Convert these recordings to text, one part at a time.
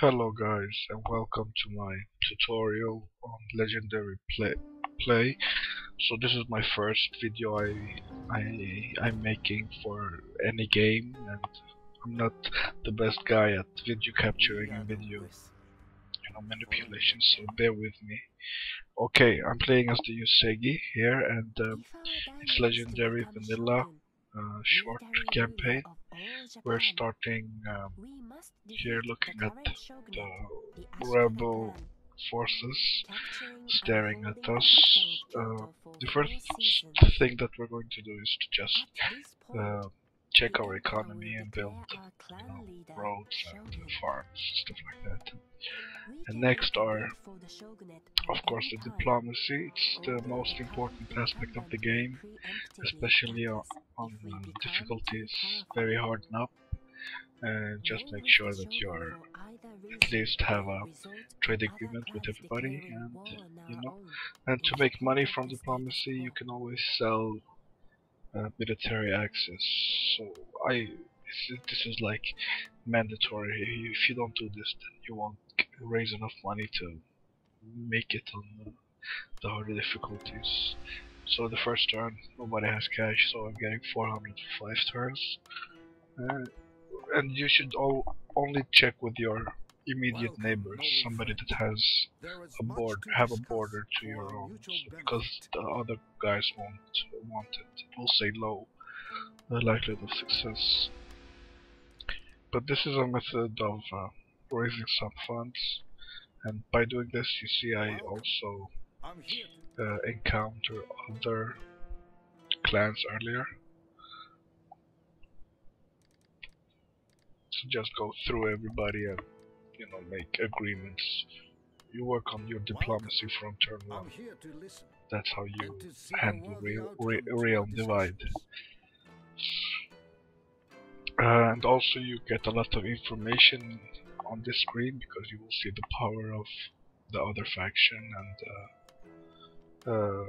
Hello guys and welcome to my tutorial on legendary play. So this is my first video I'm making for any game, and I'm not the best guy at video capturing and video manipulation, so bear with me. Okay, I'm playing as the uesugi here, and it's legendary vanilla short campaign. We're starting here looking at the rebel forces staring at us. The first thing that we're going to do is to just uh, check our economy and build, roads and farms, stuff like that. And next are, of course, the diplomacy. It's the most important aspect of the game, especially on difficulties very hard now. And just make sure that you're at least have a trade agreement with everybody, and and to make money from diplomacy you can always sell military access. So this is like mandatory. If you don't do this, then you won't raise enough money to make it on the harder difficulties. So the first turn nobody has cash, so I'm getting 400 for 5 turns. And you should only check with your immediate neighbors, somebody that has have a border to your own, so because the other guys won't want it. It will say low, the likelihood of success. But this is a method of raising some funds, and by doing this, you see, I also encounter other clans earlier. So just go through everybody and make agreements. You work on your diplomacy from turn 1. That's how you handle realm divide. And also you get a lot of information on this screen, because you will see the power of the other faction and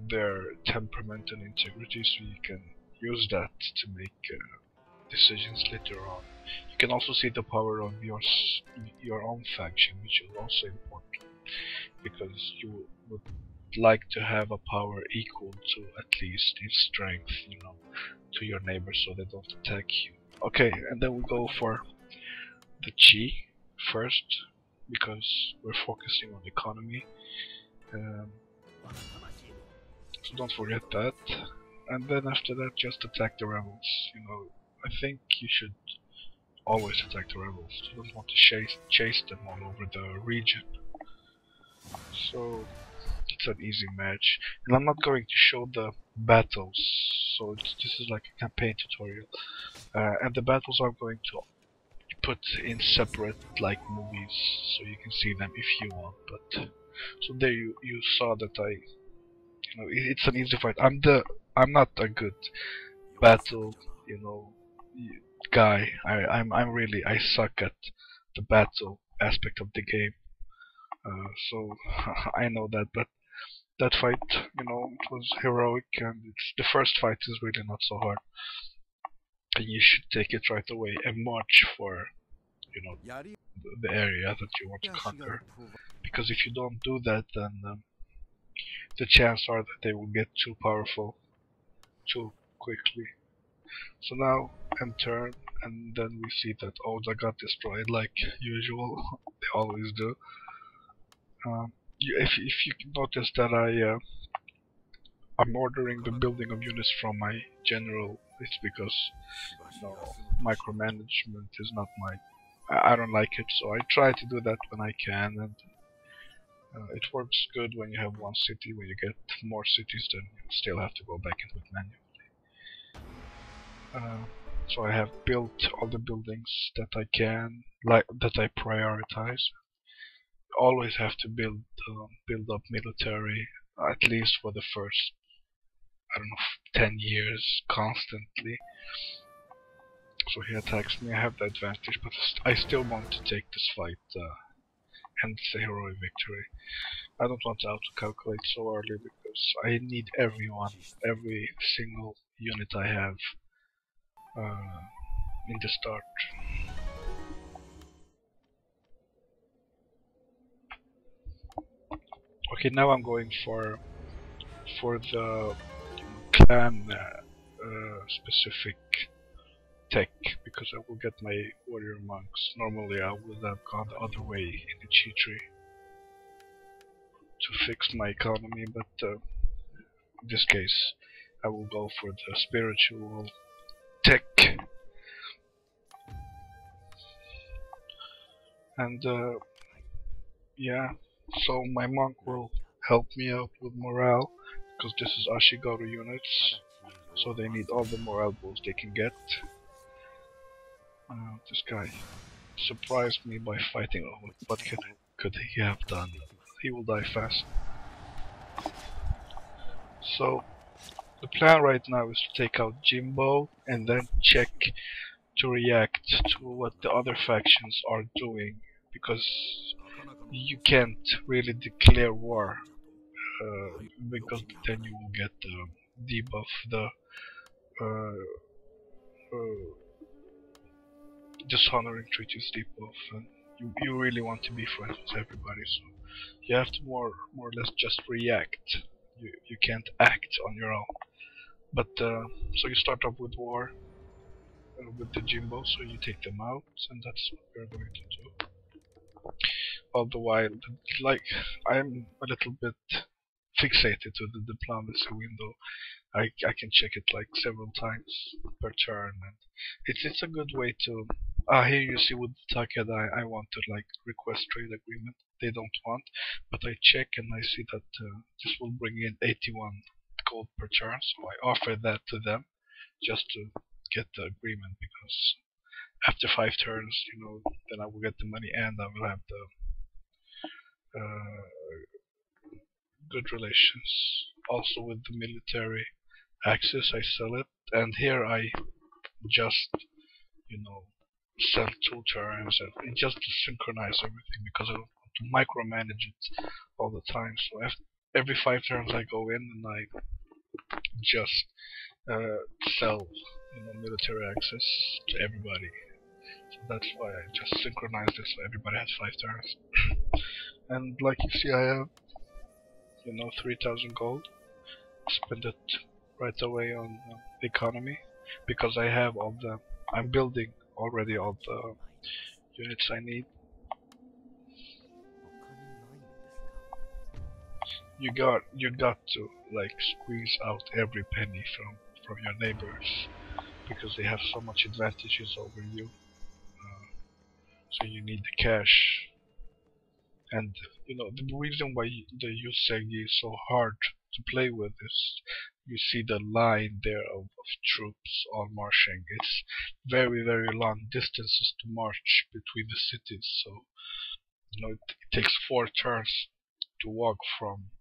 their temperament and integrity, so you can use that to make decisions later on. You can also see the power of your own faction, which is also important, because you would like to have a power equal to, at least in strength, to your neighbors, so they don't attack you. Okay, and then we go for the chi first, because we're focusing on economy. So don't forget that. And then after that, just attack the rebels. I think you should always attack the rebels. You don't want to chase them all over the region. So it's an easy match, and I'm not going to show the battles. So this is like a campaign tutorial, and the battles I'm going to put in separate, like movies, so you can see them if you want. But so there you saw that it's an easy fight. I'm not a good battle, guy. I suck at the battle aspect of the game. So I know that, but that fight, it was heroic, and the first fight is really not so hard. And you should take it right away and march for, the area that you want to conquer. Because if you don't do that, then the chances are that they will get too powerful too quickly. So now end turn, and then we see that Oda got destroyed like usual. They always do. If you notice that I'm ordering the building of units from my general, it's because micromanagement is not my. I don't like it, so I try to do that when I can, and it works good when you have one city. When you get more cities, then you still have to go back into it manually. So I have built all the buildings that I can, that I prioritize. Always have to build up military, at least for the first, I don't know, 10 years constantly. So he attacks me. I have the advantage, but I still want to take this fight and it's a heroic victory. I don't want to auto-calculate so early, because I need every single unit I have in the start. Okay, now I'm going for the clan specific tech, because I will get my warrior monks. Normally I would have gone the other way in the cheat tree to fix my economy, but in this case I will go for the spiritual tech. And yeah, so my monk will help me out with morale, because this is Ashigaru units, so they need all the morale boosts they can get. This guy surprised me by fighting. Oh, what could he have done? He will die fast. So the plan right now is to take out Jimbo and then check to react to what the other factions are doing, because you can't really declare war, because then you will get the debuff, the uh, uh, dishonoring treaties debuff, and you really want to be friends with everybody, so you have to more or less just react. You can't act on your own. But so you start off with war with the Jimbo, so you take them out, and that's what we're going to do. All the while, like, I'm a little bit fixated to the diplomacy window. I can check it like several times per turn, and it's a good way to. Here you see with Takeda, I want to like request trade agreement. They don't want, but I check and I see that this will bring in 81 gold per turn, so I offer that to them just to get the agreement, because after 5 turns, then I will get the money and I will have the good relations. Also with the military access, I sell it, and here I just, sell 2 turns, and just to synchronize everything, because I don't want to micromanage it all the time. So every 5 turns I go in and I just sell, military access to everybody. So that's why I just synchronized this so everybody has 5 turns. And like you see, I have, 3,000 gold. Spend it right away on the economy, because I have I'm building already all the units I need. You got to like squeeze out every penny from your neighbors, because they have so much advantages over you. So you need the cash. And the reason why the uesugi is so hard to play with is, you see the line there of troops all marching. It's very, very long distances to march between the cities, so it takes 4 turns to walk from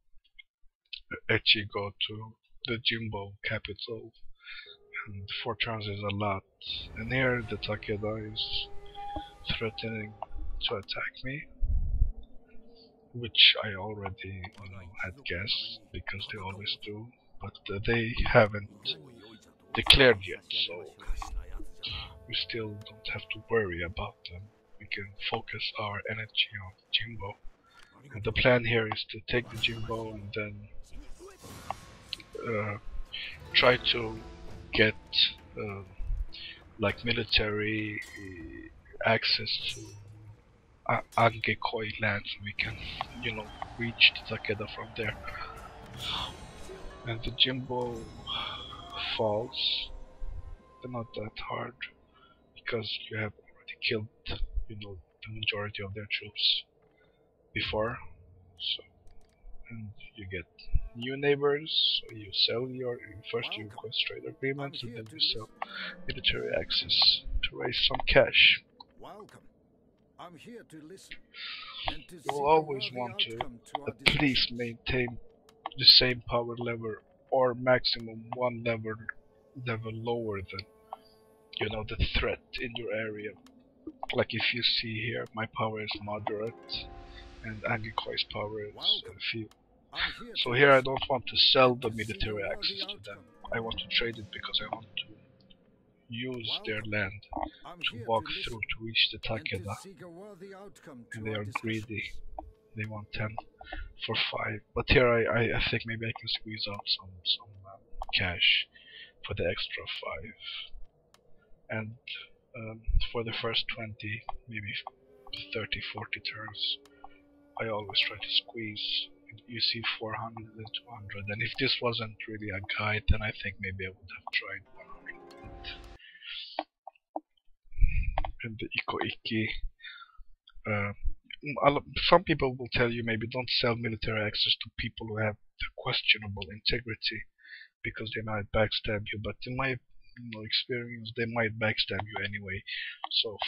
Echigo to the Jimbo capital, and 4 turns is a lot. And here the Takeda is threatening to attack me, which I already had guessed, because they always do, but they haven't declared yet, so we still don't have to worry about them. We can focus our energy on Jimbo. And the plan here is to take the Jimbo and then try to get like military access to Angekoi land, so we can, reach the Takeda from there. And the Jimbo falls, they're not that hard, because you have already killed, the majority of their troops before. So, and you get new neighbors, so you sell first you request trade agreements, and then you sell military access to raise some cash. I'm here to listen. You will always want to at least maintain the same power level, or maximum 1 level lower than the threat in your area. Like if you see here, my power is moderate and Angikoi's power is few. So here I don't want to sell the military access to them. I want to trade it, because I want to use their land to walk through to reach the Takeda, and they are greedy. They want 10 for 5. But here I think maybe I can squeeze out some cash for the extra 5. And um, for the first 20, maybe 30, 40 turns, I always try to squeeze. You see 400 and 200, and if this wasn't really a guide, then I think maybe I would have tried 100. And the Iko Iki. Uh, some people will tell you maybe don't sell military access to people who have questionable integrity because they might backstab you. But in my experience, they might backstab you anyway. So